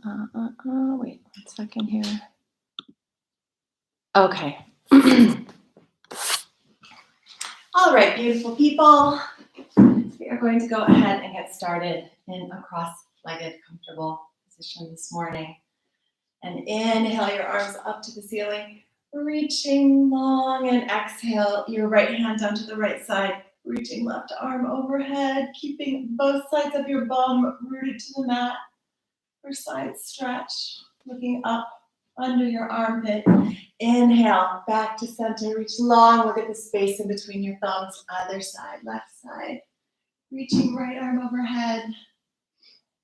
Wait 1 second here. Okay. All right, beautiful people. We are going to go ahead and get started in a cross-legged, comfortable position this morning. And inhale your arms up to the ceiling, reaching long, and exhale your right hand down to the right side, reaching left arm overhead, keeping both sides of your bum rooted to the mat for side stretch, looking up under your armpit. Inhale, back to center, reach long, look at the space in between your thumbs, other side, left side. Reaching right arm overhead,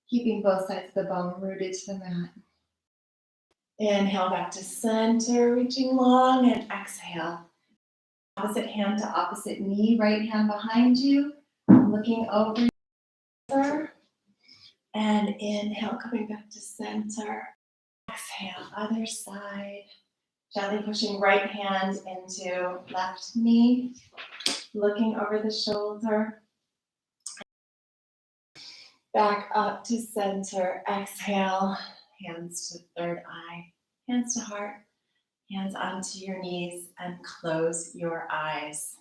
keeping both sides of the bum rooted to the mat. Inhale, back to center, reaching long, and exhale. Opposite hand to opposite knee, right hand behind you, looking over your shoulder. And inhale, coming back to center. Exhale, other side. Gently pushing right hand into left knee, looking over the shoulder. Back up to center. Exhale, hands to third eye, hands to heart, hands onto your knees, and close your eyes.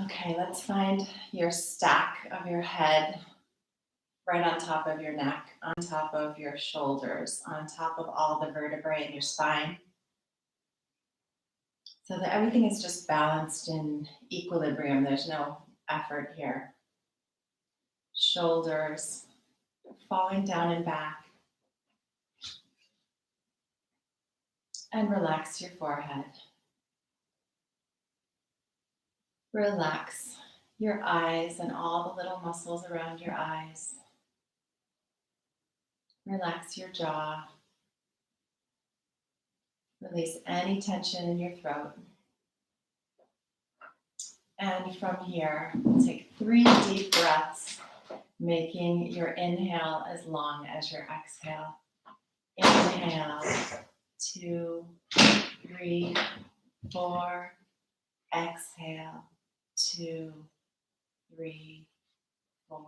Okay, let's find your stack of your head right on top of your neck, on top of your shoulders, on top of all the vertebrae in your spine, so that everything is just balanced in equilibrium. There's no effort here. Shoulders falling down and back. And relax your forehead. Relax your eyes and all the little muscles around your eyes. Relax your jaw. Release any tension in your throat. And from here, take 3 deep breaths, making your inhale as long as your exhale. Inhale, 2, 3, 4. Exhale, 2, 3, 4.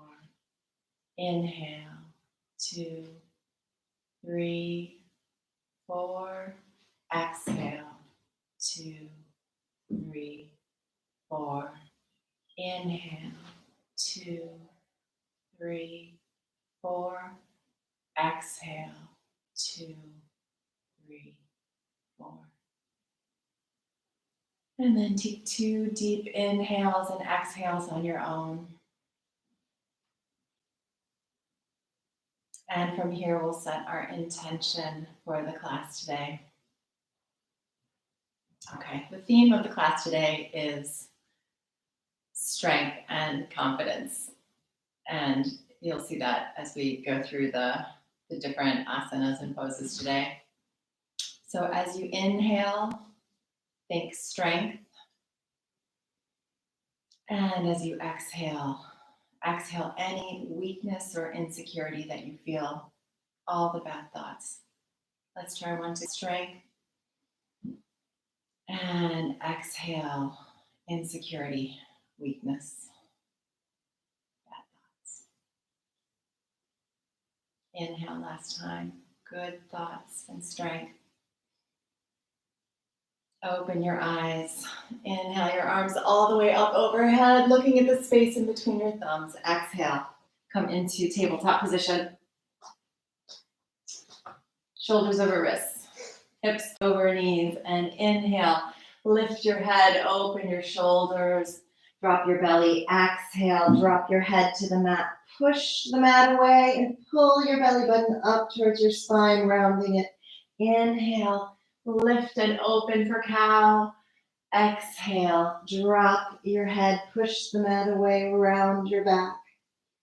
Inhale, 2, 3, 4. Exhale, 2, 3, 4. Inhale, 2, 3, 4. Exhale, 2, 3, 4. And then take 2 deep inhales and exhales on your own. And from here, we'll set our intention for the class today. Okay, the theme of the class today is strength and confidence. And you'll see that as we go through the different asanas and poses today. So as you inhale, think strength. And as you exhale, exhale any weakness or insecurity that you feel, all the bad thoughts. Let's try 1, 2, strength. And exhale, insecurity, weakness, bad thoughts. Inhale last time, good thoughts and strength. Open your eyes. Inhale your arms all the way up overhead, looking at the space in between your thumbs. Exhale, come into tabletop position. Shoulders over wrists, hips over knees, and inhale. Lift your head, open your shoulders, drop your belly. Exhale, drop your head to the mat. Push the mat away and pull your belly button up towards your spine, rounding it. Inhale, lift and open for cow. Exhale, drop your head, push the mat away, round your back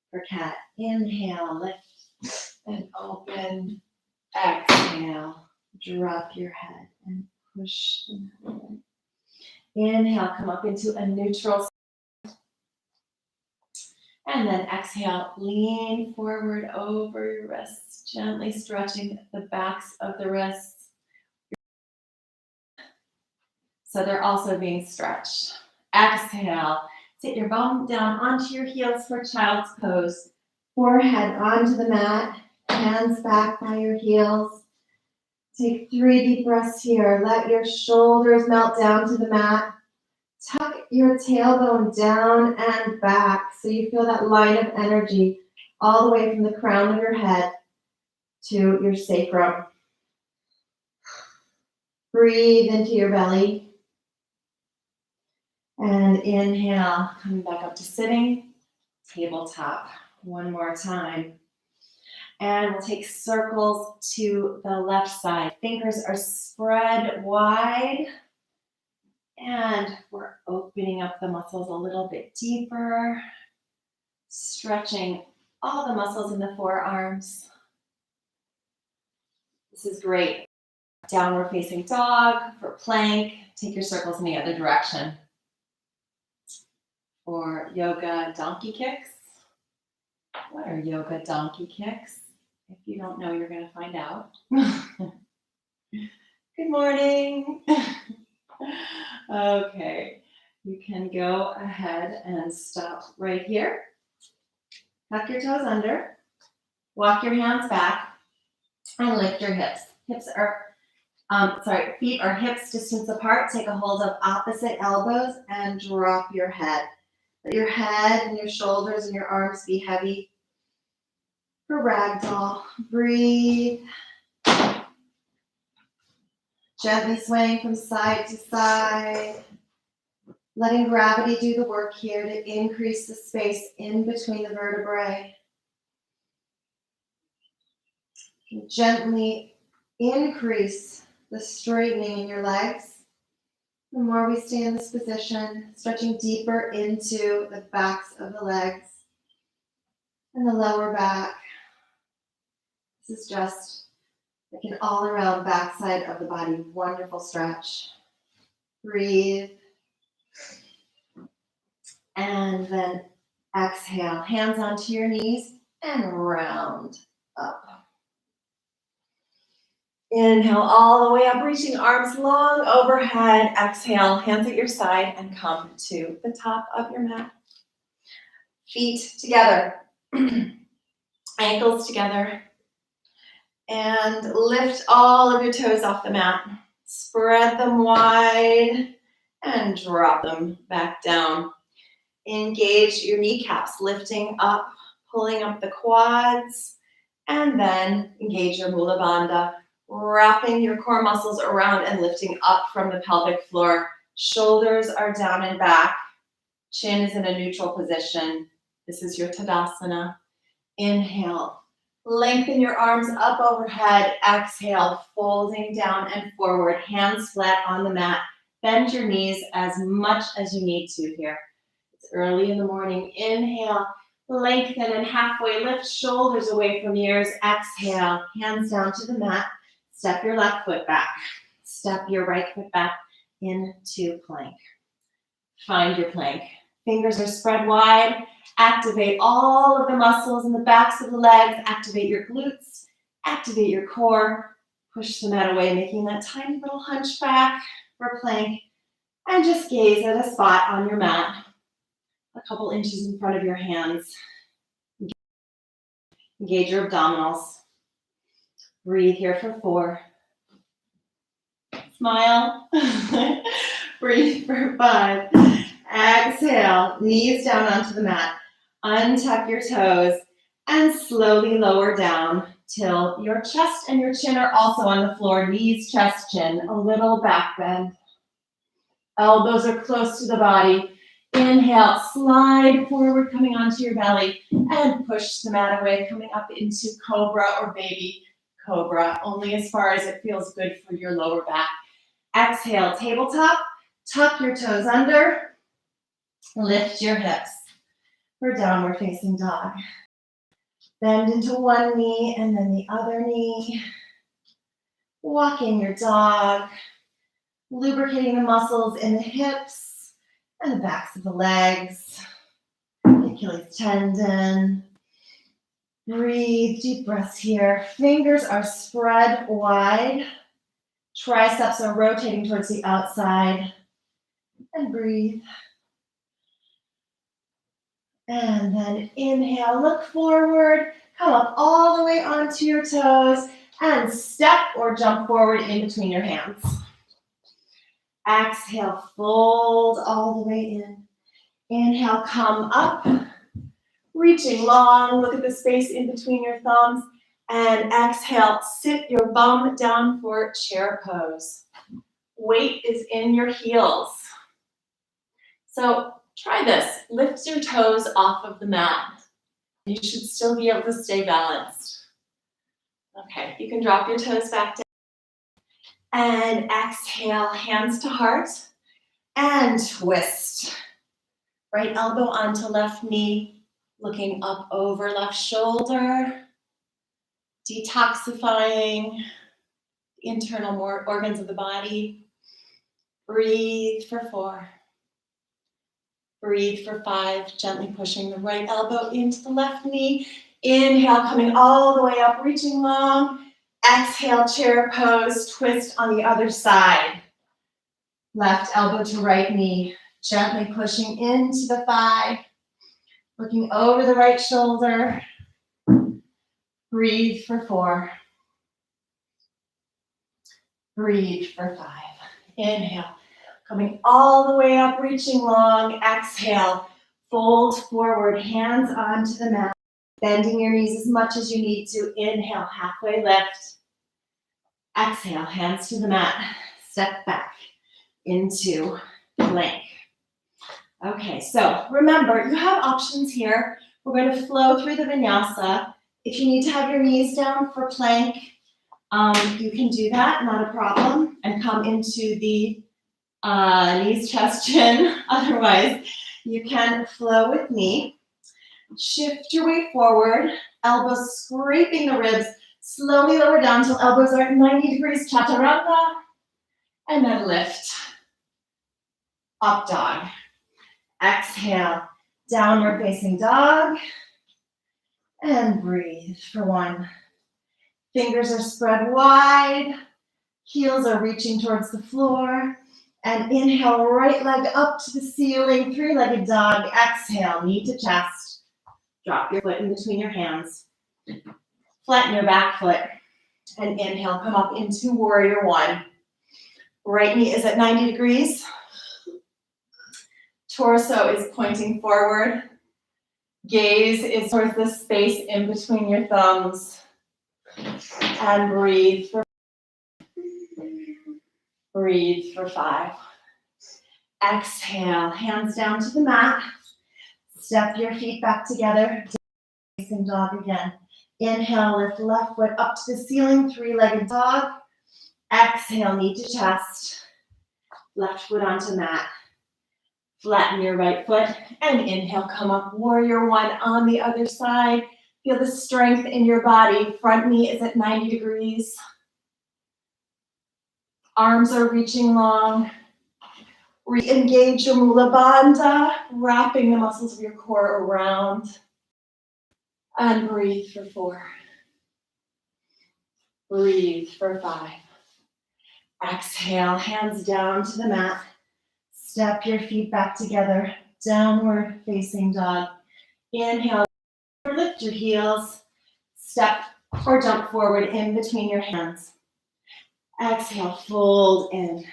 for cat. Inhale, lift and open. Exhale, drop your head and push the mat away. Inhale, come up into a neutral. And then exhale, lean forward over your wrists, gently stretching the backs of the wrists. So they're also being stretched. Exhale, sit your bum down onto your heels for child's pose. Forehead onto the mat, hands back by your heels. Take 3 deep breaths here. Let your shoulders melt down to the mat. Tuck your tailbone down and back so you feel that line of energy all the way from the crown of your head to your sacrum. Breathe into your belly. And inhale, coming back up to sitting, tabletop. One more time. And we'll take circles to the left side. Fingers are spread wide. And we're opening up the muscles a little bit deeper. Stretching all the muscles in the forearms. This is great. Downward facing dog for plank. Take your circles in the other direction. For yoga donkey kicks. What are yoga donkey kicks? If you don't know, you're going to find out. Good morning. Okay, you can go ahead and stop right here. Tuck your toes under. Walk your hands back and lift your hips. Feet are hips distance apart. Take a hold of opposite elbows and drop your head. Let your head and your shoulders and your arms be heavy. For ragdoll, breathe. Gently swaying from side to side. Letting gravity do the work here to increase the space in between the vertebrae. Gently increase the straightening in your legs. The more we stay in this position, stretching deeper into the backs of the legs and the lower back. This is just like an all-around backside of the body. Wonderful stretch. Breathe. And then exhale. Hands onto your knees and round up. Inhale all the way up, reaching arms long overhead. Exhale, hands at your side and come to the top of your mat. Feet together. Ankles together. And lift all of your toes off the mat. Spread them wide and drop them back down. Engage your kneecaps, lifting up, pulling up the quads, and then engage your Mula Bandha, wrapping your core muscles around and lifting up from the pelvic floor. Shoulders are down and back. Chin is in a neutral position. This is your Tadasana. Inhale. Lengthen your arms up overhead. Exhale, folding down and forward. Hands flat on the mat. Bend your knees as much as you need to here. It's early in the morning. Inhale, lengthen and halfway lift. Shoulders away from ears. Exhale, hands down to the mat. Step your left foot back. Step your right foot back into plank. Find your plank. Fingers are spread wide. Activate all of the muscles in the backs of the legs. Activate your glutes. Activate your core. Push the mat away, making that tiny little hunchback for plank. And just gaze at a spot on your mat, a couple inches in front of your hands. Engage your abdominals. Breathe here for 4. Smile. Breathe for 5. Exhale, knees down onto the mat. Untuck your toes and slowly lower down till your chest and your chin are also on the floor. Knees, chest, chin, a little back bend. Elbows are close to the body. Inhale, slide forward, coming onto your belly, and push the mat away, coming up into cobra or baby cobra, only as far as it feels good for your lower back. Exhale, tabletop, tuck your toes under, lift your hips for downward facing dog. Bend into one knee and then the other knee. Walking your dog, lubricating the muscles in the hips and the backs of the legs, Achilles tendon. Breathe, deep breaths here. Fingers are spread wide. Triceps are rotating towards the outside. And breathe. And then inhale, look forward, come up all the way onto your toes, and step or jump forward in between your hands. Exhale, fold all the way in. Inhale, come up, reaching long, look at the space in between your thumbs, and exhale, sit your bum down for chair pose. Weight is in your heels. So try this, lift your toes off of the mat. You should still be able to stay balanced. Okay, you can drop your toes back down. And exhale, hands to heart, and twist. Right elbow onto left knee, looking up over left shoulder, detoxifying the internal organs of the body. Breathe for 4. Breathe for 5, gently pushing the right elbow into the left knee. Inhale, coming all the way up, reaching long. Exhale, chair pose, twist on the other side. Left elbow to right knee, gently pushing into the thigh, looking over the right shoulder. Breathe for 4. Breathe for 5. Inhale, coming all the way up, reaching long. Exhale, fold forward, hands onto the mat, bending your knees as much as you need to. Inhale, halfway lift. Exhale, hands to the mat, step back into plank. Okay, so remember, you have options here. We're going to flow through the vinyasa. If you need to have your knees down for plank, you can do that, not a problem, and come into the knees, chest, chin. Otherwise, you can flow with me. Shift your weight forward, elbows scraping the ribs. Slowly lower down until elbows are at 90 degrees, chaturanga, and then lift. Up dog. Exhale, downward facing dog, and breathe for 1. Fingers are spread wide, heels are reaching towards the floor, and inhale, right leg up to the ceiling, 3-legged dog. Exhale, knee to chest. Drop your foot in between your hands. Flatten your back foot, and inhale, come up into warrior 1. Right knee is at 90 degrees. Torso is pointing forward. Gaze is towards the space in between your thumbs. And breathe for 5. Exhale, hands down to the mat. Step your feet back together. Facing dog again. Inhale, lift left foot up to the ceiling, 3-legged dog. Exhale, knee to chest. Left foot onto mat. Flatten your right foot, and inhale, come up, warrior 1 on the other side. Feel the strength in your body. Front knee is at 90 degrees. Arms are reaching long. Re-engage your Mula Bandha, wrapping the muscles of your core around. And breathe for 4. Breathe for 5. Exhale, hands down to the mat. Step your feet back together, downward facing dog. Inhale, lift your heels. Step or jump forward in between your hands. Exhale, fold in.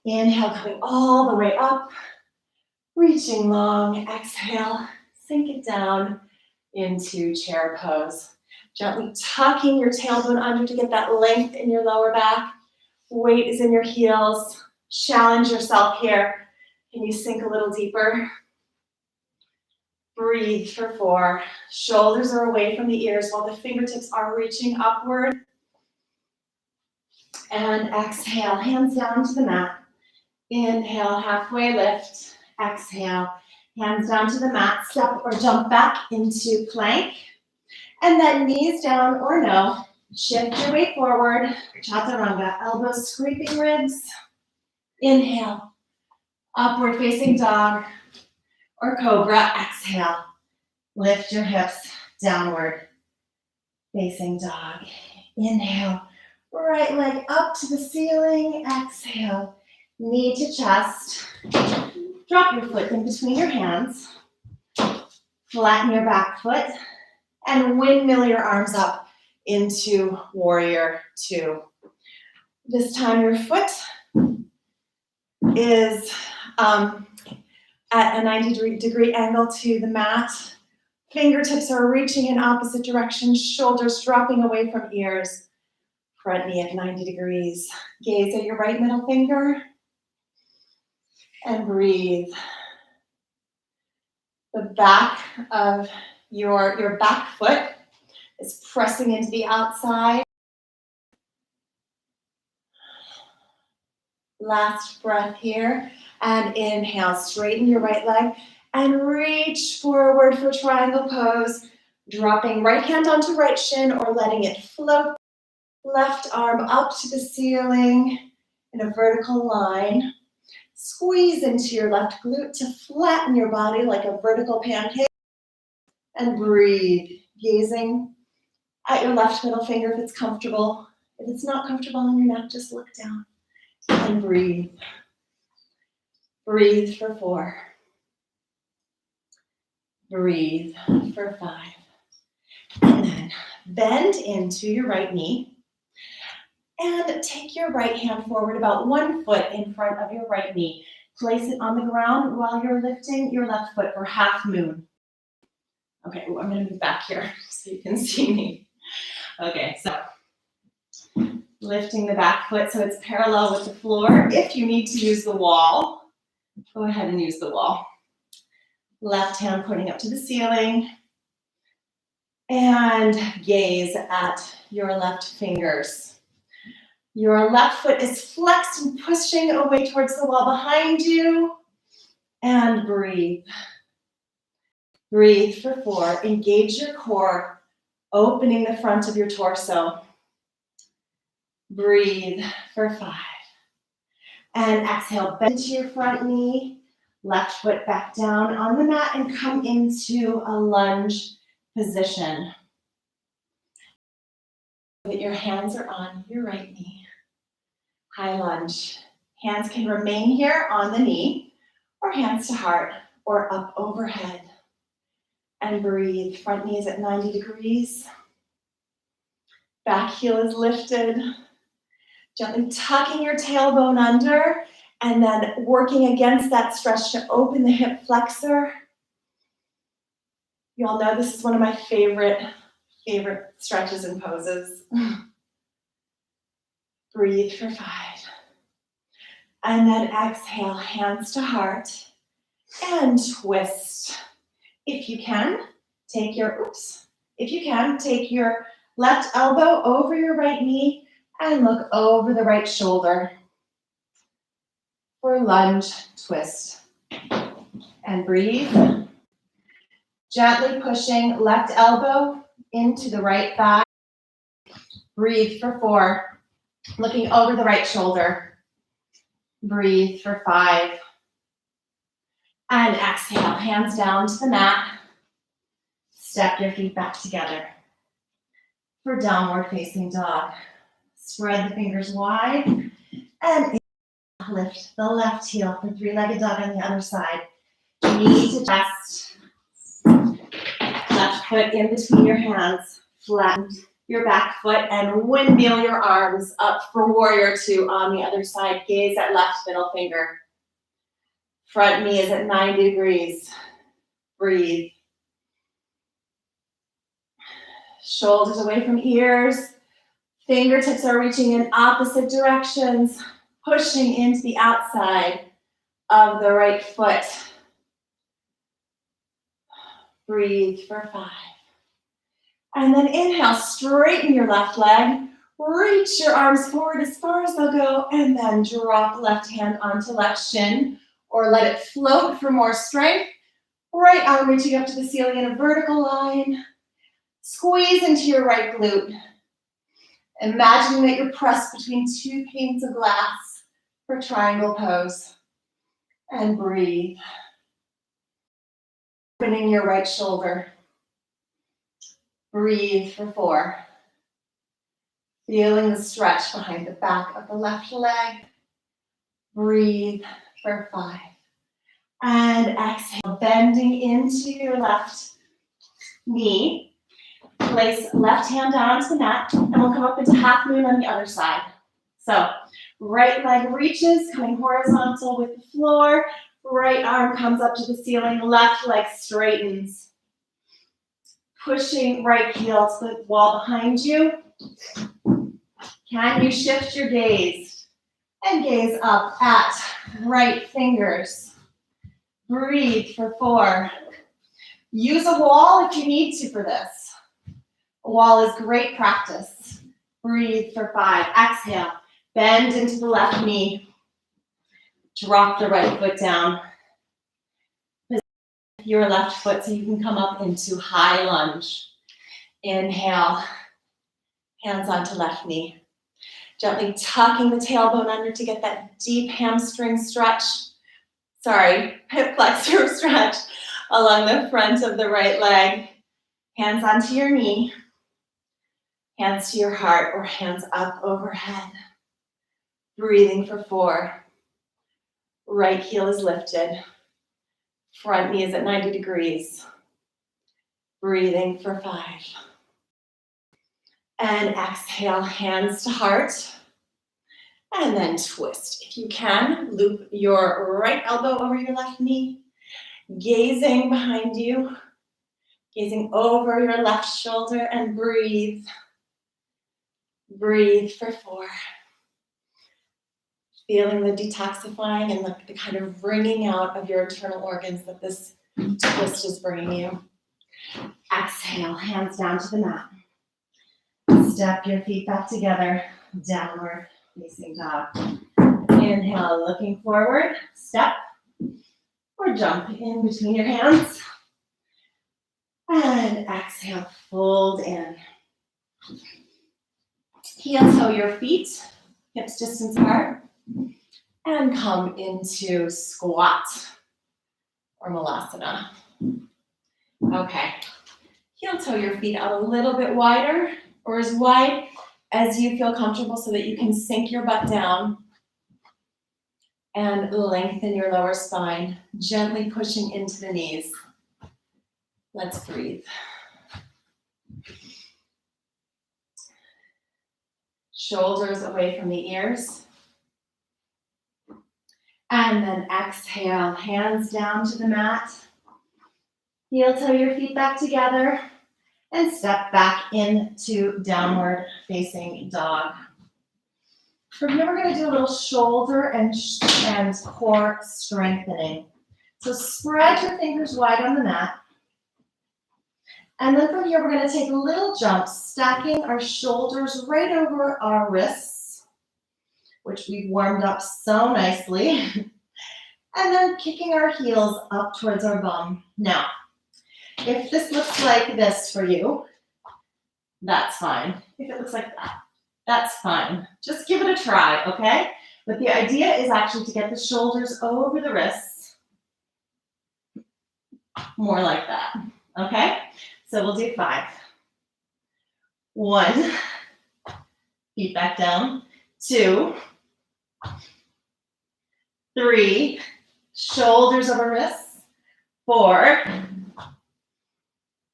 Inhale, coming all the way up, reaching long. Exhale, sink it down into chair pose. Gently tucking your tailbone under to get that length in your lower back. Weight is in your heels. Challenge yourself here. Can you sink a little deeper? Breathe for 4. Shoulders are away from the ears while the fingertips are reaching upward. And exhale, hands down to the mat. Inhale, halfway lift. Exhale, hands down to the mat. Step or jump back into plank. And then knees down or no. Shift your weight forward. Chaturanga, elbows scraping ribs. Inhale, upward facing dog or cobra. Exhale, lift your hips, downward facing dog. Inhale, right leg up to the ceiling. Exhale, knee to chest. Drop your foot in between your hands. Flatten your back foot and windmill your arms up into warrior two. This time your foot is at a 90-degree angle to the mat. Fingertips are reaching in opposite directions, shoulders dropping away from ears. Front knee at 90 degrees. Gaze at your right middle finger and breathe. The back of your back foot is pressing into the outside. Last breath here. And inhale, straighten your right leg and reach forward for triangle pose. Dropping right hand onto right shin or letting it float. Left arm up to the ceiling in a vertical line. Squeeze into your left glute to flatten your body like a vertical pancake. And breathe, gazing at your left middle finger if it's comfortable. If it's not comfortable on your neck, just look down and breathe. Breathe for 4. Breathe for 5. And then bend into your right knee. And take your right hand forward about 1 foot in front of your right knee. Place it on the ground while you're lifting your left foot for half moon. Okay, I'm going to move back here so you can see me. Okay, so lifting the back foot so it's parallel with the floor. If you need to use the wall, go ahead and use the wall. Left hand pointing up to the ceiling. And gaze at your left fingers. Your left foot is flexed and pushing away towards the wall behind you. And breathe. Breathe for 4. Engage your core, opening the front of your torso. Breathe for 5. And exhale, bend to your front knee. Left foot back down on the mat and come into a lunge position. That your hands are on your right knee. High lunge. Hands can remain here on the knee, or hands to heart, or up overhead. And breathe. Front knee is at 90 degrees. Back heel is lifted. Gently tucking your tailbone under, and then working against that stretch to open the hip flexor. You all know this is one of my favorite stretches and poses. Breathe for 5. And then exhale, hands to heart, and twist. If you can, take your left elbow over your right knee and look over the right shoulder for lunge twist. And breathe. Gently pushing left elbow into the right thigh. Breathe for 4. Looking over the right shoulder. Breathe for 5. And exhale, hands down to the mat. Step your feet back together for downward facing dog. Spread the fingers wide and lift the left heel for 3-legged dog on the other side. Knee to chest. Left foot in between your hands. Flatten your back foot and windmill your arms up for warrior two on the other side. Gaze at left middle finger. Front knee is at 90 degrees. Breathe. Shoulders away from ears. Fingertips are reaching in opposite directions, pushing into the outside of the right foot. Breathe for 5. And then inhale, straighten your left leg. Reach your arms forward as far as they'll go, and then drop left hand onto left shin, or let it float for more strength. Right arm reaching up to the ceiling in a vertical line. Squeeze into your right glute. Imagining that you're pressed between 2 panes of glass for triangle pose. And breathe. Opening your right shoulder. Breathe for 4. Feeling the stretch behind the back of the left leg. Breathe for 5. And exhale, bending into your left knee. Place left hand down onto the mat, and we'll come up into half moon on the other side. So right leg reaches, coming horizontal with the floor. Right arm comes up to the ceiling, left leg straightens. Pushing right heel to the wall behind you. Can you shift your gaze and gaze up at right fingers? Breathe for 4. Use a wall if you need to for this. A wall is great practice. Breathe for 5. Exhale. Bend into the left knee. Drop the right foot down. Position your left foot so you can come up into high lunge. Inhale. Hands onto left knee. Gently tucking the tailbone under to get that deep hamstring stretch. Hip flexor stretch along the front of the right leg. Hands onto your knee. Hands to your heart or hands up overhead. Breathing for 4. Right heel is lifted. Front knee is at 90 degrees. Breathing for 5. And exhale, hands to heart. And then twist. If you can, loop your right elbow over your left knee. Gazing behind you. Gazing over your left shoulder and breathe. Breathe for 4. Feeling the detoxifying and the kind of wringing out of your internal organs that this twist is bringing you. Exhale, hands down to the mat. Step your feet back together, downward facing dog. Inhale, looking forward, step or jump in between your hands. And exhale, fold in. Heel toe your feet, hips distance apart. And come into squat or malasana. Okay, heel toe your feet out a little bit wider or as wide as you feel comfortable so that you can sink your butt down and lengthen your lower spine, gently pushing into the knees. Let's breathe. Shoulders away from the ears. And then exhale, hands down to the mat. Heel toe your feet back together and step back into downward facing dog. From here, we're going to do a little shoulder and core strengthening. So spread your fingers wide on the mat. And then from here, we're going to take a little jump, stacking our shoulders right over our wrists, which we've warmed up so nicely. And then kicking our heels up towards our bum. Now, if this looks like this for you, that's fine. If it looks like that, that's fine. Just give it a try, okay? But the idea is actually to get the shoulders over the wrists. More like that, okay? So we'll do 5. 1, feet back down. 2, 3, shoulders over wrists. 4,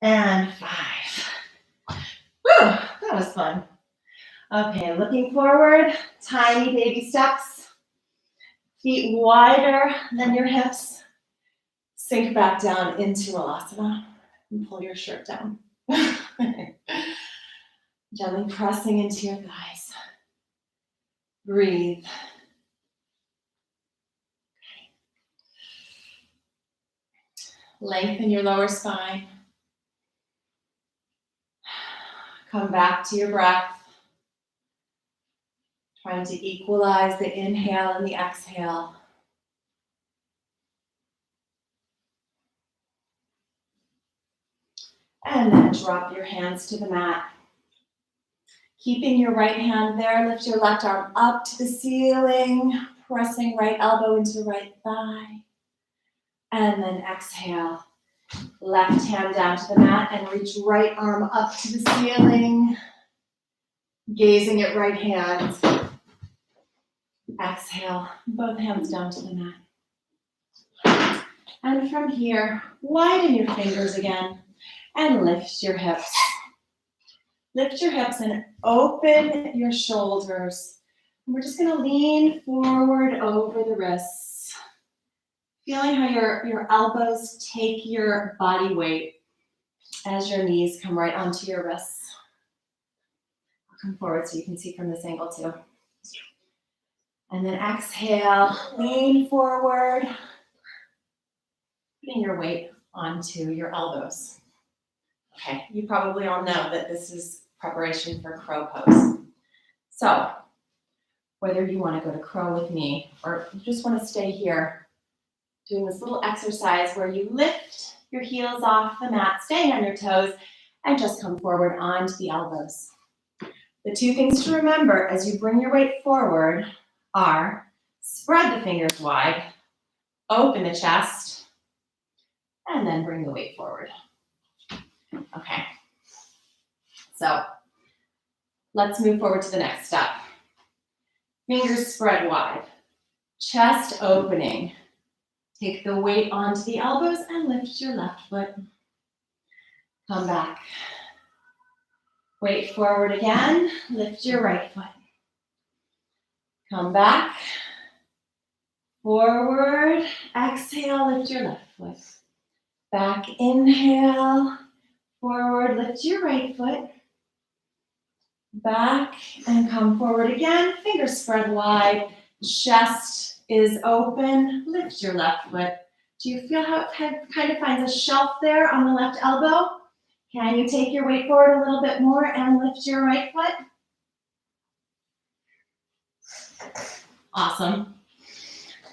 and 5. Whew, that was fun. Okay, looking forward, tiny baby steps. Feet wider than your hips. Sink back down into Malasana and pull your shirt down. Gently pressing into your thighs. Breathe. Lengthen your lower spine. Come back to your breath. Trying to equalize the inhale and the exhale. And then drop your hands to the mat. Keeping your right hand there, lift your left arm up to the ceiling, pressing right elbow into right thigh. And then exhale. Left hand down to the mat and reach right arm up to the ceiling. Gazing at right hand. Exhale, both hands down to the mat. And from here, widen your fingers again. And lift your hips. Lift your hips and open your shoulders. And we're just going to lean forward over the wrists. Feeling how your elbows take your body weight as your knees come right onto your wrists. I'll come forward so you can see from this angle too. And then exhale, lean forward, putting your weight onto your elbows. Okay, you probably all know that this is preparation for crow pose. So, whether you want to go to crow with me or you just want to stay here, doing this little exercise where you lift your heels off the mat, staying on your toes, and just come forward onto the elbows. The two things to remember as you bring your weight forward are spread the fingers wide, open the chest, and then bring the weight forward. Okay, so let's move forward to the next step. Fingers spread wide, chest opening. Take the weight onto the elbows and lift your left foot. Come back. Weight forward again, lift your right foot. Come back. Forward, exhale, lift your left foot. Back, inhale, forward, lift your right foot. Back and come forward again, fingers spread wide, chest is open, lift your left foot. Do you feel how it kind of finds a shelf there on the left elbow? Can you take your weight forward a little bit more and lift your right foot? Awesome.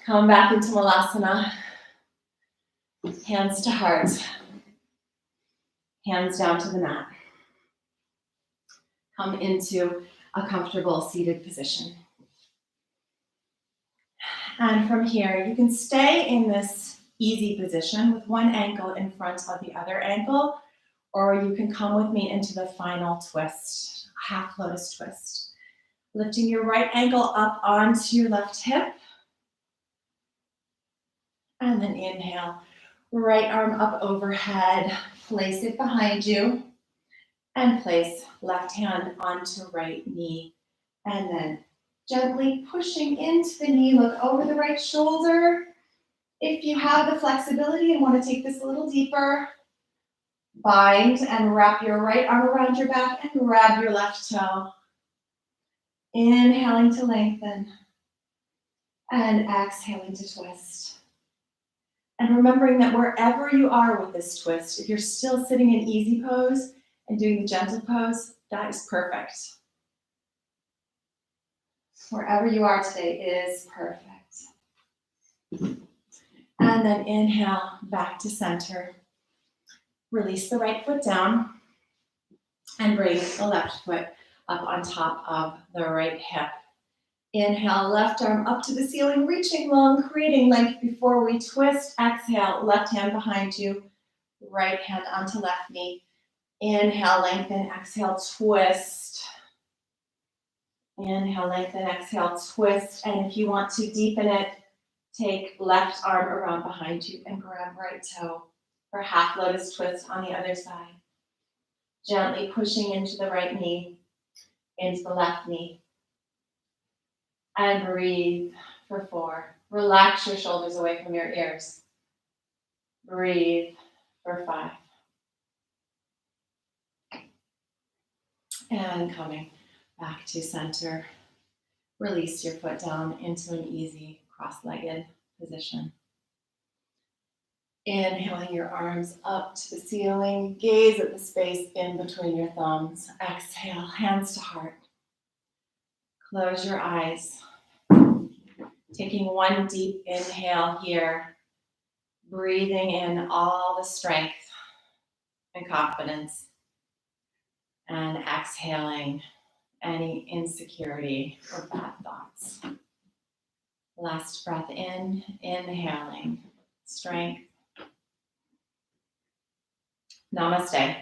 Come back into Malasana. Hands to heart. Hands down to the mat. Come into a comfortable seated position. And from here, you can stay in this easy position with one ankle in front of the other ankle, or you can come with me into the final twist, half lotus twist. Lifting your right ankle up onto your left hip. And then inhale, right arm up overhead, place it behind you, and place left hand onto right knee. And then gently pushing into the knee, look over the right shoulder. If you have the flexibility and want to take this a little deeper, bind and wrap your right arm around your back and grab your left toe. Inhaling to lengthen and exhaling to twist. And remembering that wherever you are with this twist, if you're still sitting in easy pose and doing the gentle pose, that is perfect. Wherever you are today is perfect. And then inhale back to center. Release the right foot down and bring the left foot up on top of the right hip. Inhale, left arm up to the ceiling, reaching long, creating length before we twist. Exhale, left hand behind you, right hand onto left knee. Inhale, lengthen, exhale, twist. Inhale, lengthen, exhale, twist. And if you want to deepen it, take left arm around behind you and grab right toe for half lotus twist on the other side. Gently pushing into the right knee, into the left knee. And breathe for 4. Relax your shoulders away from your ears. Breathe for 5. And coming back to center. Release your foot down into an easy cross-legged position. Inhaling your arms up to the ceiling. Gaze at the space in between your thumbs. Exhale, hands to heart. Close your eyes. Taking one deep inhale here. Breathing in all the strength and confidence. And exhaling any insecurity or bad thoughts. Last breath in, inhaling strength. Namaste.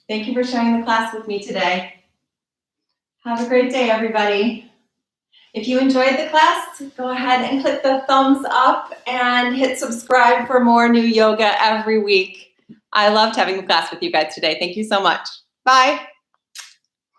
Thank you for sharing the class with me today. Have a great day, everybody. If you enjoyed the class, go ahead and click the thumbs up and hit subscribe for more new yoga every week. I loved having the class with you guys today. Thank you so much. Bye.